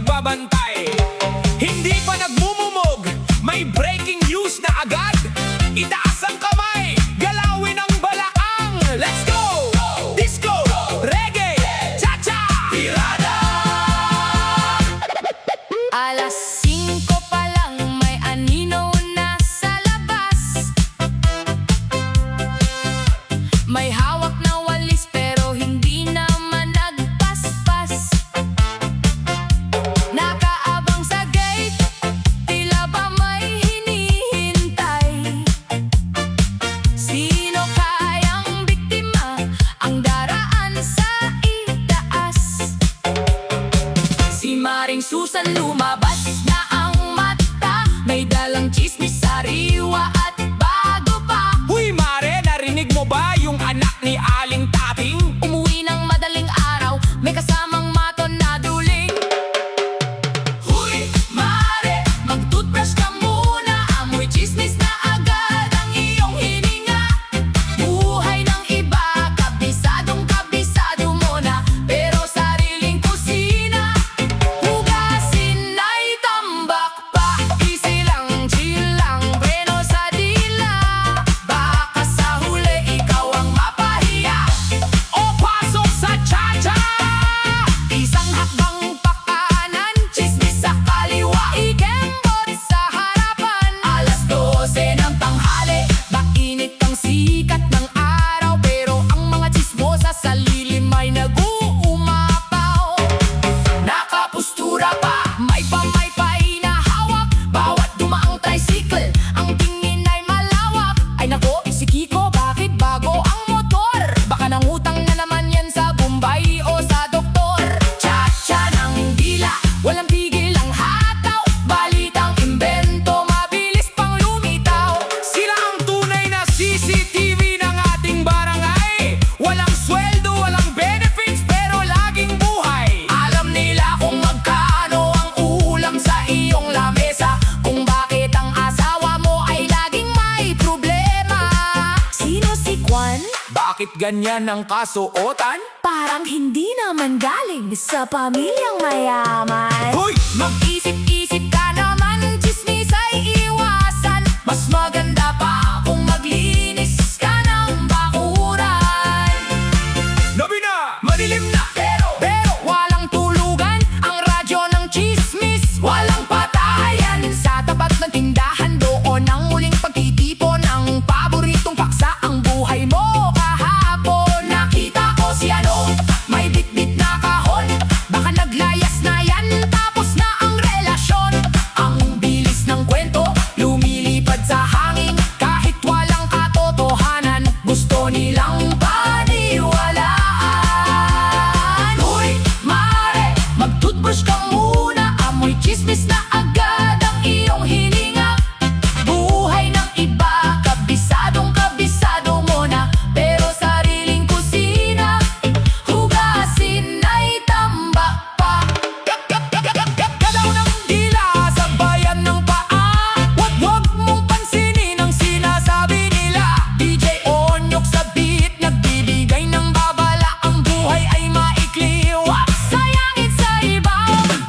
nagbabantay. Hindi pa nagmumumog, may breaking news na agad. Itaas ang kamay, galawin ang balakang. Let's go! Disco, reggae, cha-cha, tirada! Alas 5 pa lang may anino na sa labas. May hawak na walis pero hindi naman nagpaspas. Nakaabang sa gate, tila ba may hinihintay. Sino kayang biktima ang daraan sa itaas? Si Maring Susan lumabas na ang mata, may dalang chismis, sariwa at bago pa. Huy mare, narinig mo ba yung anak ni Aling Tating? Umuwi ng madaling araw, may kasamang maton na duling. Huy, mare, mag-toothbrush ka muna, amoy chismis na agad ang iyong hininga. Buhay ng iba, kabisadong kabisado mo na, pero sariling kusina, hugasin ay tambak pa. Easy lang, chill lang, preno sa dila. Baka sa huli ikaw ang mapahiya. O pasok sa cha-cha! Isang hakbang pa kanan, chismis sa kaliwa, ikembot sa harapan. Alas 12 ng tanghali, mainit ang sikat ng araw, pero ang mga chismosa sa lilim ay nag-uumapaw. Nakapustura pa, may pamaypay na hawak, bawat dumaang tricycle, ang tingin ay malawak. Ay nako, si Kiko, bakit bago ang motor? Baka nangutang na naman yan sa Bombay o sa doktor. Cha-cha ng dila, walang tigil ang hataw, balitang imbento, mabilis pang lumitaw. Sila ang tunay na CCTV ng ating barangay. Walang sweldo, walang benefits, pero laging buhay. Alam nila kung magkano ang ulam sa iyong lamesa, kung bakit ang asawa mo ay laging may problema. Sino si Juan? Bakit ganyan ang kasuotan? Parang hindi naman galing sa pamilyang mayaman. Hoy! Mag-isip-isip ka naman, chismis ay iwasan. Mas maganda pa kung maglinis ka ng bakuran. Gabi na! Madilim na! Pero walang tulugan, ang radyo ng chismis walang patayan. Sa tapat ng tindahan doon ang muling pagtitipon, ang paboritong paksa, ang buhay mo kahapon. Nakita ko si ano, may bitbit na kahon, baka naglayas na yan, tapos na ang relasyon. Ang bilis ng kwento, lumilipad sa hangin, kahit walang katotohanan, gusto nilang paniwalaan. Uy, mare, mag-toothbrush ka muna, amoy chismis na agad ang iyong hininga. Buhay ng iba, kabisadong kabisado mo na, pero sariling kusina, hugasin ay tambak pa. Galaw ng dila sa bayan ng paa. Wag mong pansinin ang sinasabi nila. DJ Onyok sa beat, nagbibigay ng babala. Ang buhay ay maikli, wag Sayangin sa iba,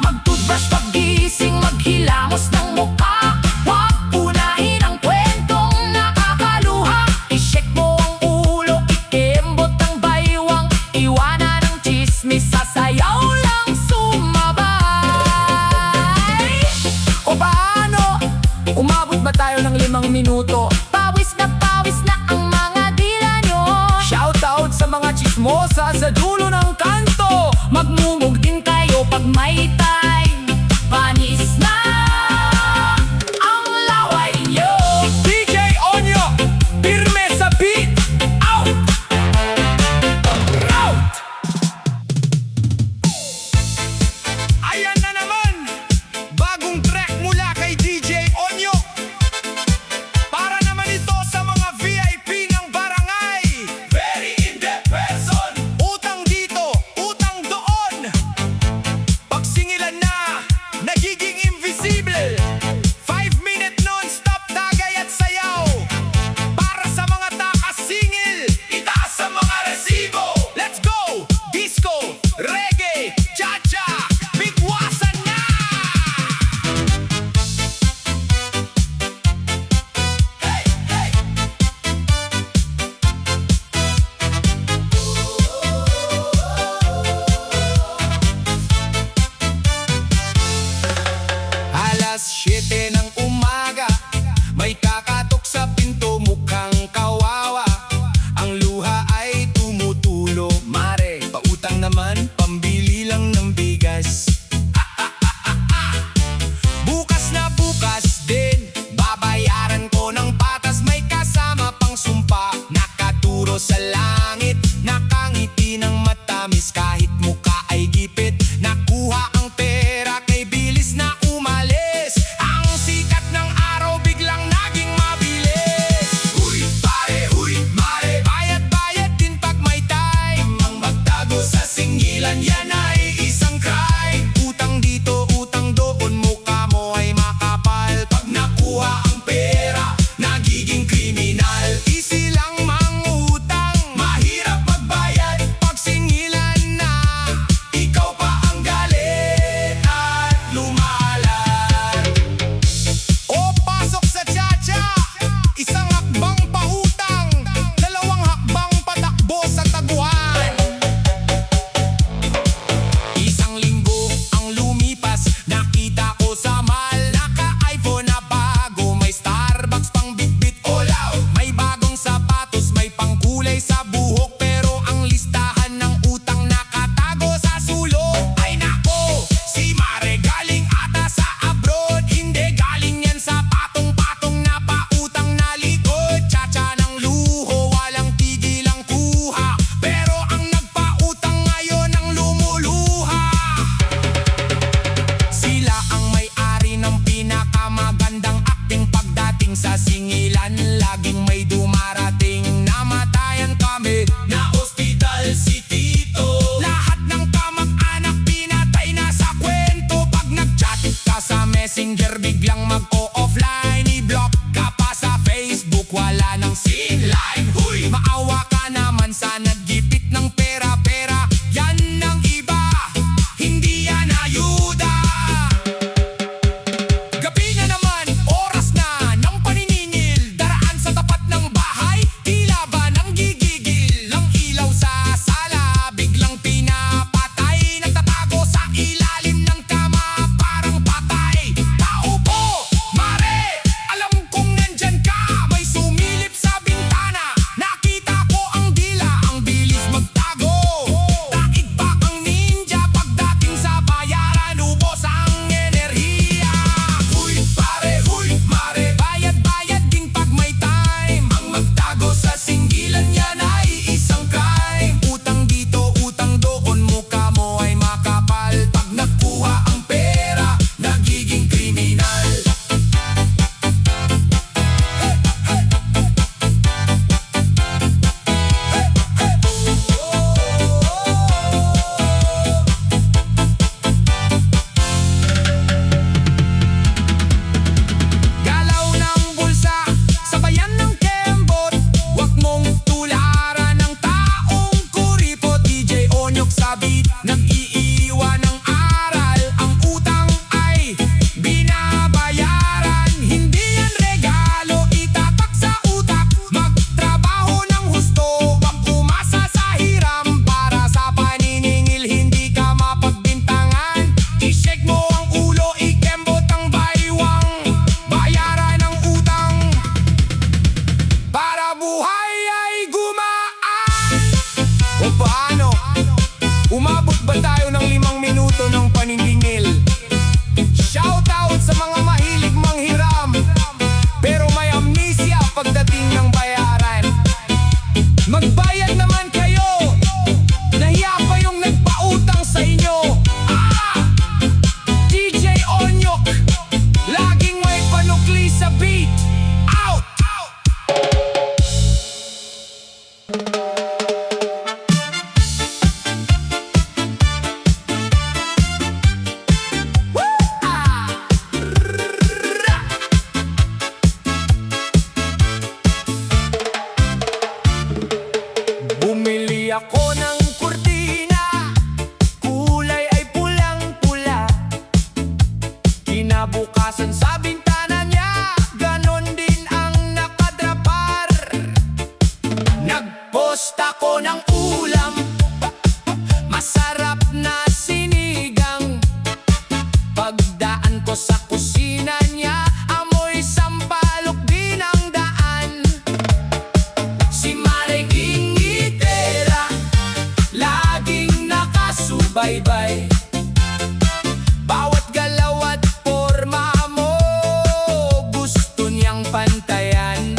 mag-toothbrush paggising, maghilamos ng mukha. Huwag unahin ang kwentong nakakaluha. I-check mo ang ulo, ikembot ang baywang, iwanan ang chismis, sasayaw lang sumabay. O paano? Umabot ba tayo ng 5 minuto? Pawis na ang mga dila nyo. Shoutout sa mga chismosa sa dulo ng kanto. Magmumug din kayo pag may time. Panis na ang laway nyo. DJ Onyok, pirme sa beat. Out! Out! Ayan na naman, bagong track mula kay DJ Onyok. Para naman ito sa mga VIP ng barangay. Very in-depth person. Utang di kinabukasan sa bintana niya, ganon din ang nakadrapar. Nagpost ako ng ulam, masarap na sinigang. Pagdaan ko sa kusina niya, amoy sampalok din ang daan. Si Mare Ingitera, laging nakasubaybay. Bawat galaw at porma mo, gusto niyang pantayan.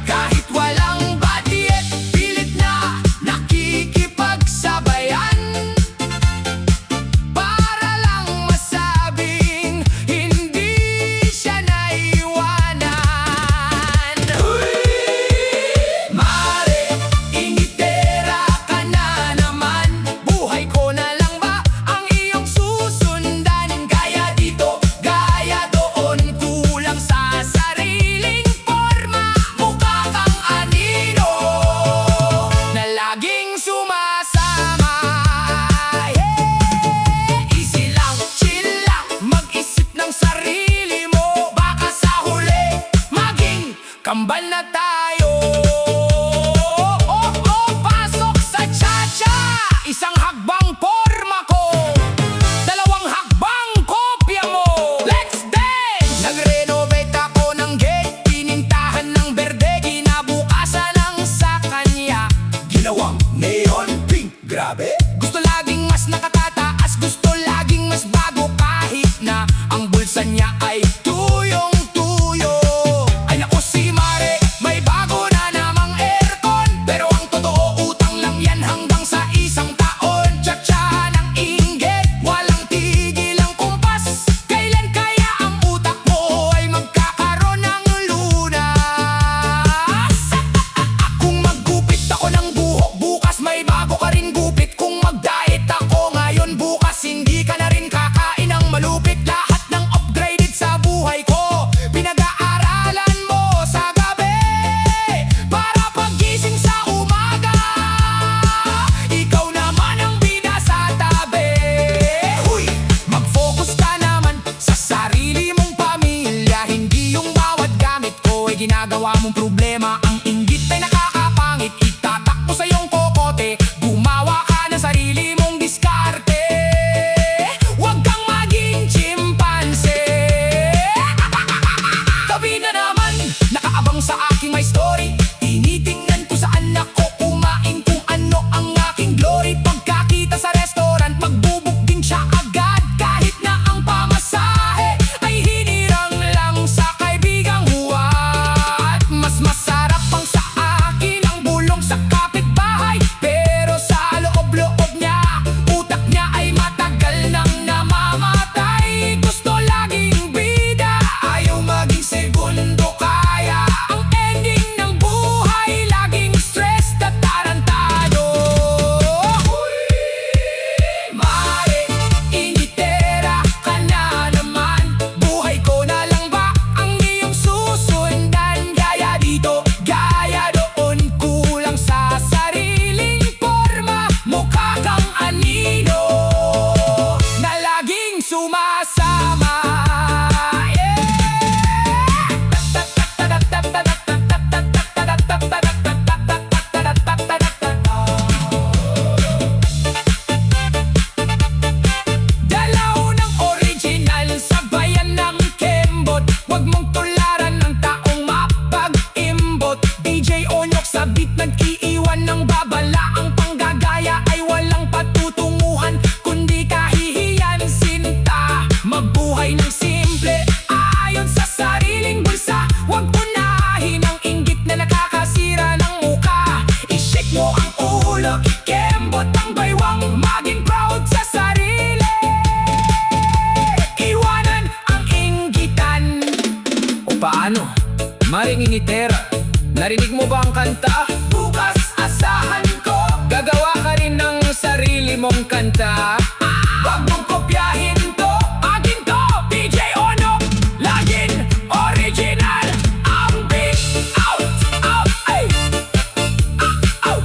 Kahit walang budget, pilit na nakikipagsabayan. Para lang masabing hindi siya naiwanan. Uy! Mare, ingitera ka na naman. Buhay ko na lang ba ang iyong susundan? Gaya dito, gaya doon, kulang sa sariling forma. Mukha kang anino na laging sumasama. Easy lang, chill lang, mag-isip ng sarili mo. Baka sa huli, maging kambal na tayo. Pasok sa cha-cha. Isang hagbang porma ko, dalawang hagbang kopya mo. Let's dance! Nag-renovate ako ng gate, pinintahan ng berde, ginabukasan ng sa kanya. Ginawang neon pink, grabe. Gusto laging mas nakatataas, gusto laging mas bago, kahit na ang bulsa niya ay tuyong-tuyo. Ay naku, si Mare, may bago na namang aircon, pero ang totoo, utang lang yan hanggang sa isang taon. Tsa-tsa ng inggit, walang tigil ang kumpas. Kailan kaya ang utak mo ay magkakaroon ng lunas? Kung maggupit ako ng buhok, bukas may bago ka rin gupit. Kung mag-diet ako ngayon, bukas hindi ka na rin kakain ng malupit. Lahat ng upgraded sa buhay ko, pinag-aaralan mo sa gabi, para paggising sa umaga, ikaw naman ang bida sa tabi. Huy! Mag-focus ka naman sa sarili mong pamilya, hindi yung bawat gamit ko ay ginagawa mong problema. Ang inggit ay nakakapangit, itatak mo sa iyong kokote. Gumawa ka ng sarili mong diskarte, huwag kang maging chimpanse. Tabi na naman, nakaabang sa aking my story. Tinitingnan ko saan ako kumain, kung ano ang aking glory. Pagkakita sa restaurant, magbubuk din siya agad, kahit na ang pamasahe ay hinirang lang sa kaibigang huwad. Mas masarap pang sa akin ang bulong sa kapitbahay, pero sa loob-loob niya, utak niya ay matagal nang namamatay. Gusto laging bida, ayaw maging segundo kaya. Ang ending ng buhay, laging stress at tarantado. Mare, ingitera ka na naman. Buhay ko na lang ba ang iyong susundan? Gaya dito, gaya doon, kulang sa sariling forma. Mukha kang anino na laging sumasama. Dalaw ng original sa bayan ng Kembot, huwag mong tularan ng taong mapag-imbot. DJ Onyok sa beat, nag-iiwan ng babala. Ang panggagaya ay walang patutunguhan, kundi kahihiyan. Sinta, magbuhay ng simple, ayon sa sariling bulsa. Huwag unahin ang inggit na nakakasira ng muka. I-shake mo ang ulo, Kembot ang baywang, maging proud sa sarili. Iwanan ang inggitan. O paano? Maring ingitera, narinig mo ba ang kanta? Bukas asahan ko, gagawa ka rin ng sarili mong kanta. Huwag mong kopyahin to, akin to, DJ Ono, laging original. Ang big out, out, ay, out, out.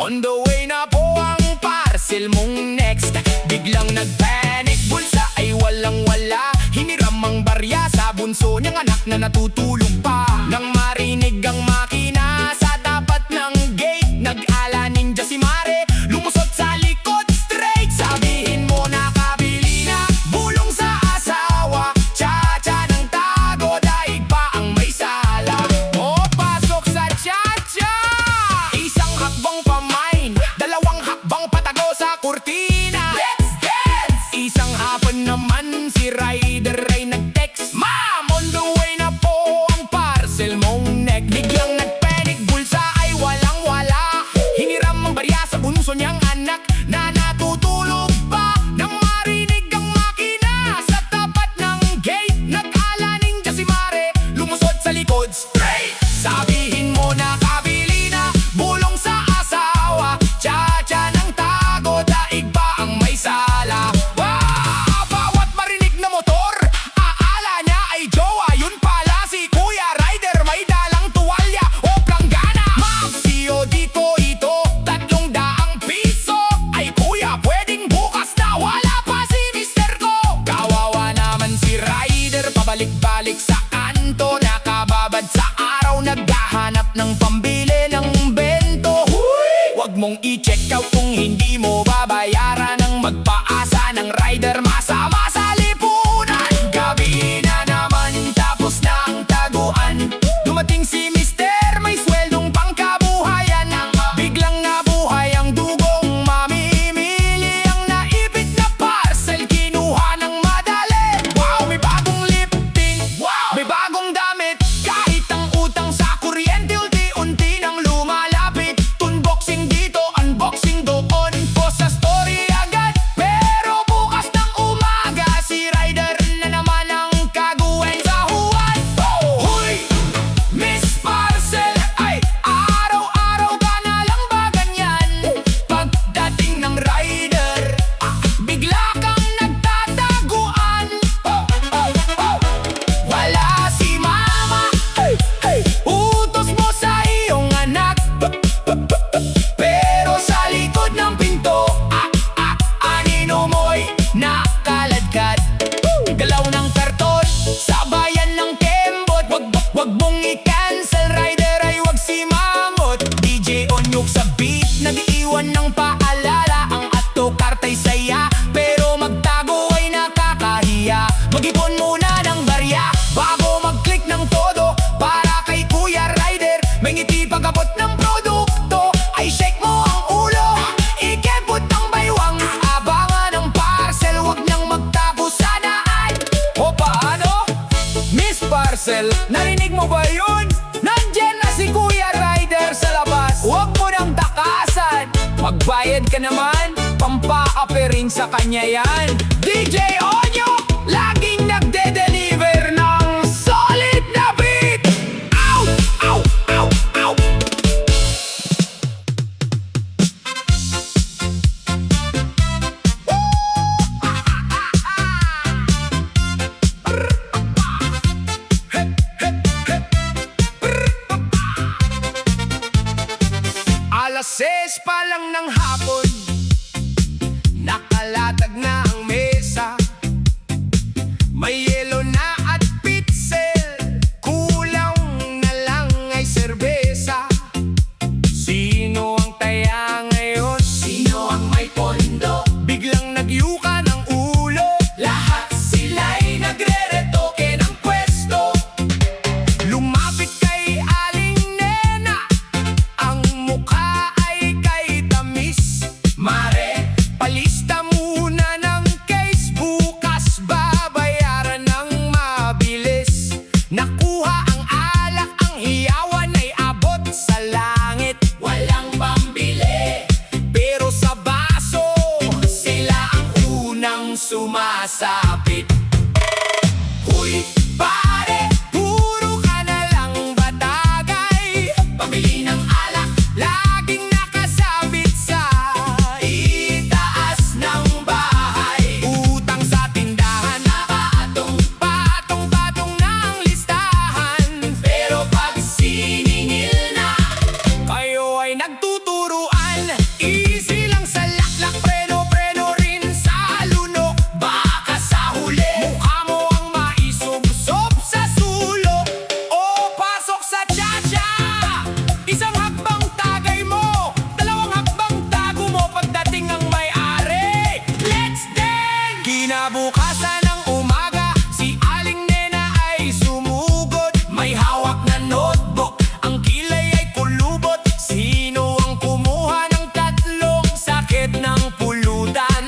On the way na po ang parcel mong next. Biglang nagpanic, bulsa ay walang wala. Hiniram ang barya sa bunso niyang anak na natutulog pa. Nang marinig ang makina sa tapat ng gate, nag-ala ninja si Mare, lumusot sa likod straight. Sabihin mo nakabili na, bulong sa asawa, cha-cha ng tago, daig pa ang may sala. O pasok sa cha-cha, isang hakbang pa mine, dalawang hakbang patago sa kurtina. Let's dance! Isang hapon naman si Ryder ay nag-text, Ma'am, on the way na po ang parcel mong neck. Biglang nagpanic, bulsa ay walang wala. Hiniram ang barya sa bunso niyang anak na natutulog pa. Nang marinig ang makina sa tapat ng gate, nag-ala ninja si Mare, lumusot sa likod straight. Sabihin mo nakabili na, bulong sa asawa, cha-cha ng tago, daig pa ang may sala. Bawat marinig na motor, aala niya ay jowa. Yun pala si Kuya Ryder, may dalang tuwalya o planggana. Ma'am, siyo dito ito, 300 piso. Ay kuya, pwedeng bukas na, wala pa si mister ko. Kawawa naman si Ryder, pabalik-balik sa kanto, nakababad sa araw, naghahanap ng pambili ng bento. Huwag mong i-check out kung hindi mo babayaran ng magpaasa ng Ryder, masama sa lipunan. Gabi na naman, tapos na ang taguan. Dumating si mister, may sweldong pangkabuhayan. Biglang nabuhay ang dugong mamimili. Ang naipit na parcel, kinuha ng madali. Wow, may bagong lip tint, may bagong damit. Kahit ang utang sa kuryente, unti-unti nang lumalapit. Unboxing dito, unboxing doon, post sa story agad. Pero bukas ng umaga, si Ryder na naman ang kaguwen sa huwan. Huy! Miss Parcel, ay araw-araw ka na lang ba ganyan? Pagdating ng Ryder, bigla kang nagtataguan. Wala si mama, utos mo sa iyong anak. Pero sa likod ng pinto, anino mo'y nakaladkad. Galaw ng karton, sa bayan ng Kembot. Wag mong i-cancel, Ryder, ay wag si Mamot. DJ Onyok sa beat, nag-iwan ng paalala. Ang ato karta'y saya, pero magtago ay nakakahiya. Mag-ipon muna ng barya, bago mag-click ng todo. Para kay Kuya Ryder, may ngiti pagkabot ng produkto. Ay shake mo ang ulo, ikembot ang baywang. Abangan ang parcel, wag niyang magtago sa daan. O paano? Miss Parcel, narinig mo ba yun? Nandyan na si Kuya Ryder sa labas. Huwag mo nang takasan, magbayad ka naman, pampaape rin sa kanya yan. DJ Onyo, laging nagde-deliver ng solid na beat. Ow! Ow! Ow! Ow! Alas 6 pa lang ng hapon, nakalatag na ang mesa. May yelo na at pitzel, kulang na lang ay serbesa. Sino ang taya ngayon? Sino ang may pondo? Biglang nagyuka ng ulo, lahat sila'y nagre-retoke ng pwesto. Lumapit kay Aling Nena, ang mukha ay kay tamis. Mare, palista muna ng Easy lang sa laklak, preno rin sa lunok. Baka sa huli, mukha mo ang maisubsob sa sulok. O pasok sa cha-cha, isang hakbang tagay mo, dalawang hakbang tago mo pagdating ang may-ari. Let's dance! Kinabukasan ng umaga, si Aling Nena ay sumugod. May hawak na notebook, ang kilay ay kulubot. Sino ang kumuha ng tatlong sakit ng pulutan?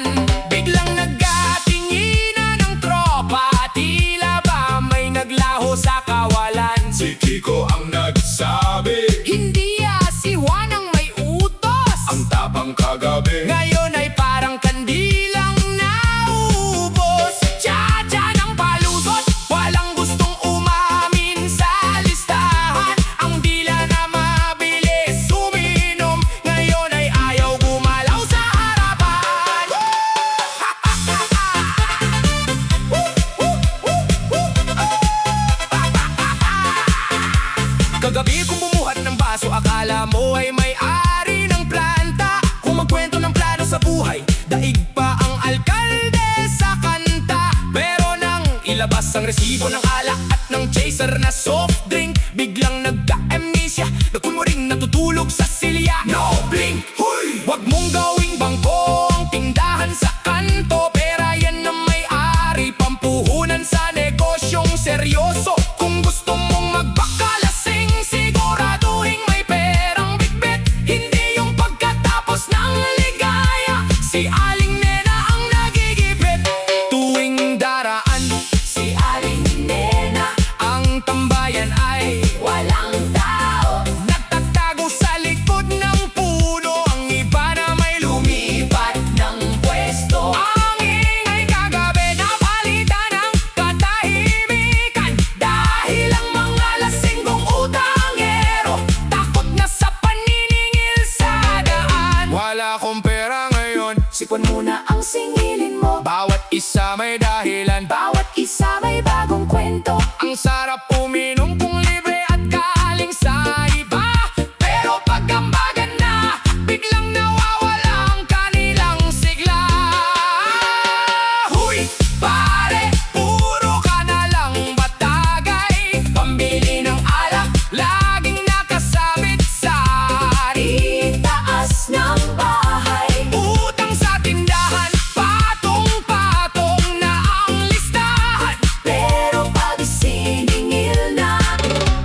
Biglang nagkatinginan ng tropa, tila ba may naglaho sa kawalan? Si Kiko ang nagsabi, Hindi si Juan ang may utos. ang tapang kagabi. Ngayon ay parang kandilang naubos. Cha-cha ng palusot, walang gustong umamin sa listahan. Ang dila na mabilis uminom, ngayon ay ayaw gumalaw sa harapan. Kagabi kung bumuhat ng baso, akala mo ay may-ari ng planta. Kung magkwento ng plano sa buhay, daig pa ang alkalde sa kanta. Pero nang ilabas ang resibo ng alak at ng chaser na soft drink, biglang nagka-amnesia, nagkunwaring natutulog sa silya. No blink, huy! Wag mong gawing bangko ang tindahan sa kanto. Pera yan na may-ari, pampuhunan sa negosyong seryoso. Kung gusto mong magbakalasing, siguraduhin may perang bitbit, hindi yung pagkatapos ng ligaya. Si Aling Nena ang nagigipit tuwing daraan. Si Aling Nena, Ang tambayan ay walang tao. nagtatago sa likod ng puno. Ang iba na may lumipat. Lipat ng pwesto. Ang ingay kagabi napalitan ng katahimikan. Dahil ang mga lasinggong utangero takot na sa paniningil sa daan. Wala akong pera ngayon, Sipon muna ang singilin mo. bawat isa may dahilan. Bawat isa may bagong kwento. Ang sarap uminom kung libre at galing sa iba. Pero pagkambagan na, biglang nawawala ang kanilang sigla. Huy, pare, puro ka na lang batagay. Pambili ng alak, laging nakasabit sa Itaas ng bahay. utang sa tindahan, patong-patong na ang listahan. Pero pag siningil na,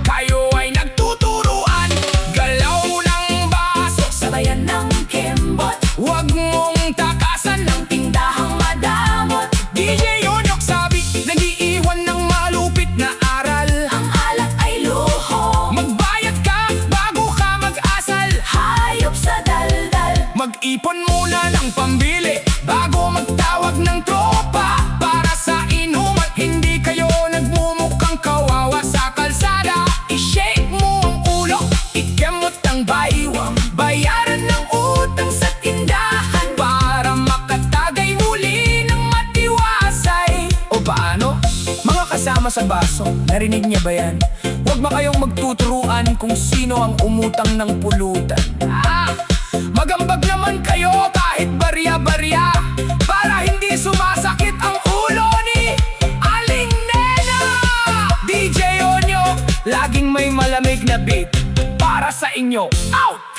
Kayo ay nagtuturuan, galaw ng baso. sabayan ng kembot. Huwag mong takasan ng Ng tindahang madamot. DJ Onyok sabi, nag-iiwan ng malupit na aral. Ang alak ay luho. Magbayad ka bago ka mag-asal. Hayop sa daldal. Mag-ipon muna ng pambili bago magtawag ng tropa. Para sa inuman, hindi kayo nagmumukhang kawawa sa kalsada. I-shake mo ang ulo, ikemot ang baywang. Bayaran ng utang sa tindahan para makatagay muli ng matiwasay. O paano? Mga kasama sa baso, narinig niya ba yan? Huwag ba kayong magtuturuan kung sino ang umutang ng pulutan? Magambag naman kayo kahit barya-barya, para hindi sumasakit ang ulo ni Aling Nena. DJ Onyo, laging may malamig na beat para sa inyo. Out!